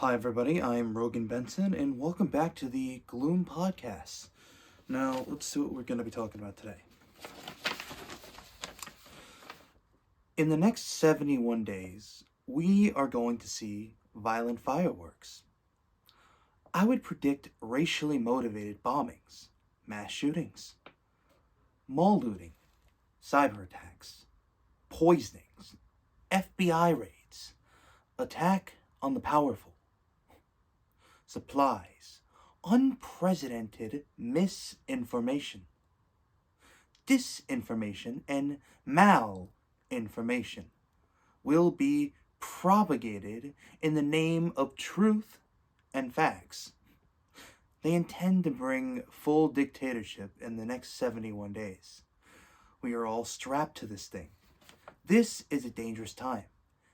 Hi, everybody. I'm Rogan Benson, and welcome back to the Gloom Podcast. Now, let's see what we're going to be talking about today. In the next 71 days, we are going to see violent fireworks. I would predict racially motivated bombings, mass shootings, mall looting, cyber attacks, poisonings, FBI raids, attack on the powerful, supplies, unprecedented misinformation, disinformation, and malinformation will be propagated in the name of truth and facts. They intend to bring full dictatorship in the next 71 days. We are all strapped to this thing. This is a dangerous time.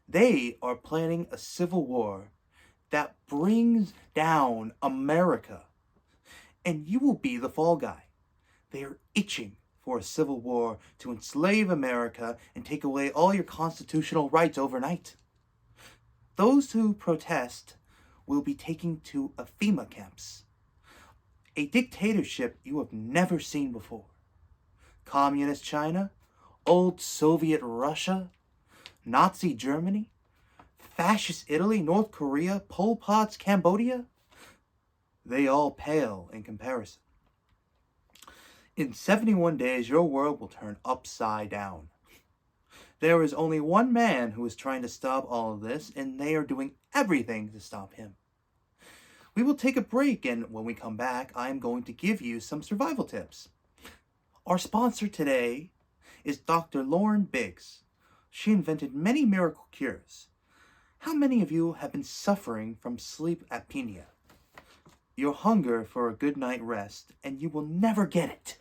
They are planning a civil war that brings down America. And you will be the fall guy. They are itching for a civil war to enslave America and take away all your constitutional rights overnight. Those who protest will be taken to FEMA camps, a dictatorship you have never seen before. Communist China, old Soviet Russia, Nazi Germany, Fascist Italy, North Korea, Pol Pot's Cambodia, they all pale in comparison. In 71 days, your world will turn upside down. There is only one man who is trying to stop all of this, and they are doing everything to stop him. We will take a break, and when we come back, I am going to give you some survival tips. Our sponsor today is Dr. Lauren Biggs. She invented many miracle cures. How many of you have been suffering from sleep apnea? Your hunger for a good night rest, and you will never get it.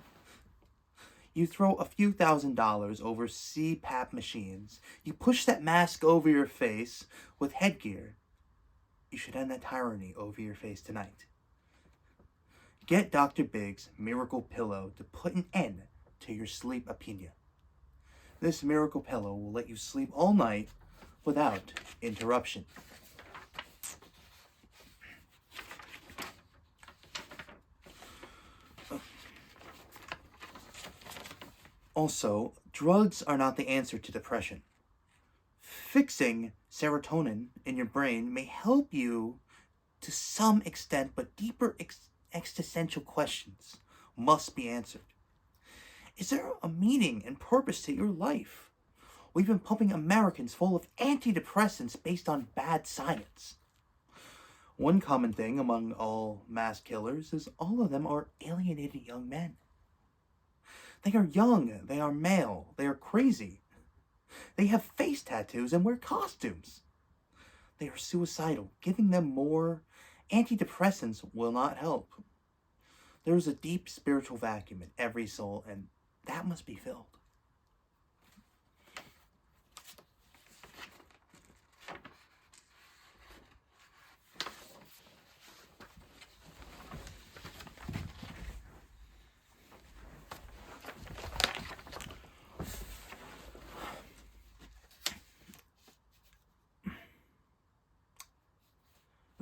You throw a few $1,000s over CPAP machines. You push that mask over your face with headgear. You should end that tyranny over your face tonight. Get Dr. Biggs' Miracle Pillow to put an end to your sleep apnea. This miracle pillow will let you sleep all night without interruption. Also, drugs are not the answer to depression. Fixing serotonin in your brain may help you to some extent, but deeper existential questions must be answered. Is there a meaning and purpose to your life? We've been pumping Americans full of antidepressants based on bad science. One common thing among all mass killers is all of them are alienated young men. They are young, they are male, they are crazy. They have face tattoos and wear costumes. They are suicidal. Giving them more antidepressants will not help. There is a deep spiritual vacuum in every soul, and that must be filled.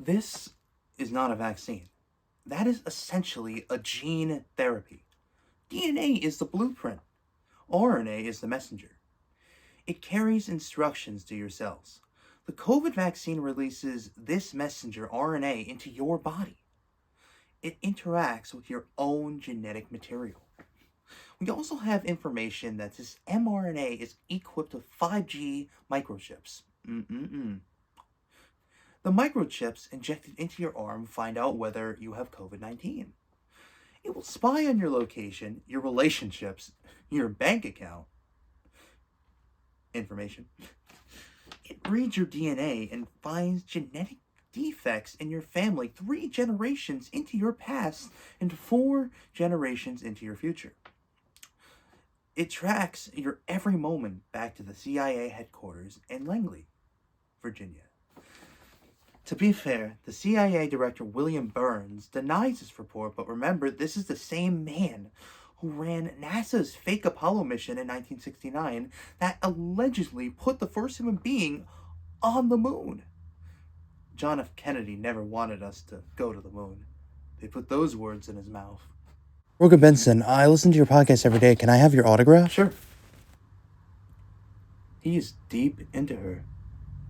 This is not a vaccine. That is essentially a gene therapy. DNA is the blueprint. RNA is the messenger. It carries instructions to your cells. The COVID vaccine releases this messenger RNA into your body. It interacts with your own genetic material. We also have information that this mRNA is equipped with 5G microchips. The microchips injected into your arm find out whether you have COVID-19. It will spy on your location, your relationships, your bank account information. It reads your DNA and finds genetic defects in your family 3 generations into your past and 4 generations into your future. It tracks your every moment back to the CIA headquarters in Langley, Virginia. To be fair, the CIA Director William Burns denies this report, but remember, this is the same man who ran NASA's fake Apollo mission in 1969 that allegedly put the first human being on the moon. John F. Kennedy never wanted us to go to the moon. They put those words in his mouth. Rogan Benson, I listen to your podcast every day. Can I have your autograph? Sure. He is deep into her.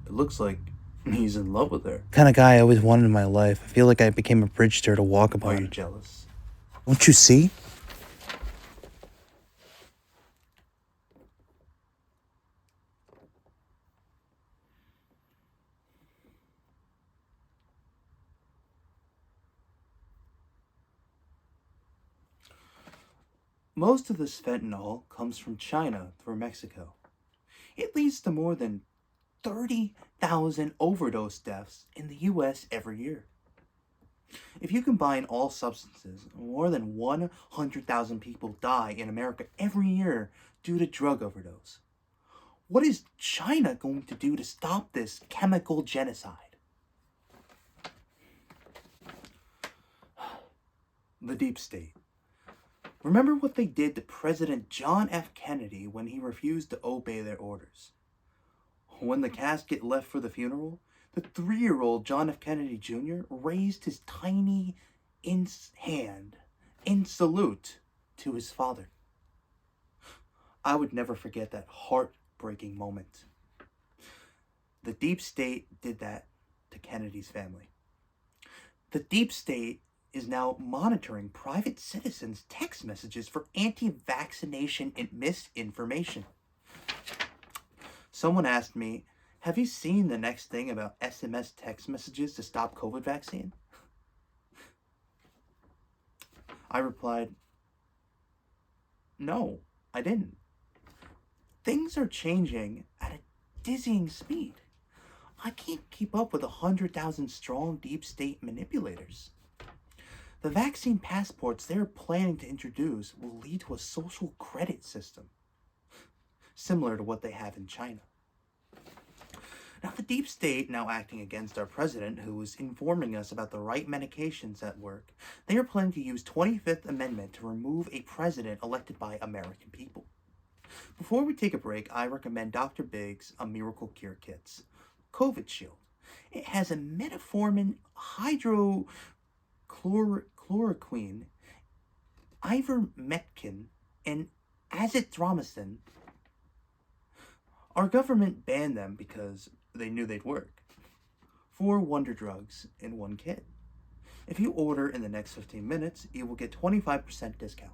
It looks like he's in love with her. Kind of guy I always wanted in my life. I feel like I became a bridge to her to walk upon. Are you jealous? Don't you see? Most of this fentanyl comes from China through Mexico. It leads to more than 30,000 overdose deaths in the US every year. If you combine all substances, more than 100,000 people die in America every year due to drug overdose. What is China going to do to stop this chemical genocide? The deep state. Remember what they did to President John F. Kennedy when he refused to obey their orders. When the casket left for the funeral, the 3-year-old John F. Kennedy Jr. raised his tiny hand in salute to his father. I would never forget that heartbreaking moment. The deep state did that to Kennedy's family. The deep state is now monitoring private citizens' text messages for anti-vaccination and misinformation. Someone asked me, have you seen the next thing about SMS text messages to stop COVID vaccine? I replied, no, I didn't. Things are changing at a dizzying speed. I can't keep up with 100,000 strong deep state manipulators. The vaccine passports they're planning to introduce will lead to a social credit system, similar to what they have in China. Now, the deep state, now acting against our president, who is informing us about the right medications at work, they are planning to use 25th Amendment to remove a president elected by American people. Before we take a break, I recommend Dr. Big's A Miracle Cure Kits COVID Shield. It has a metformin, hydrochloroquine, ivermectin, and azithromycin. Our government banned them because they knew they'd work. 4 wonder drugs in one kit. If you order in the next 15 minutes, you will get 25% discount.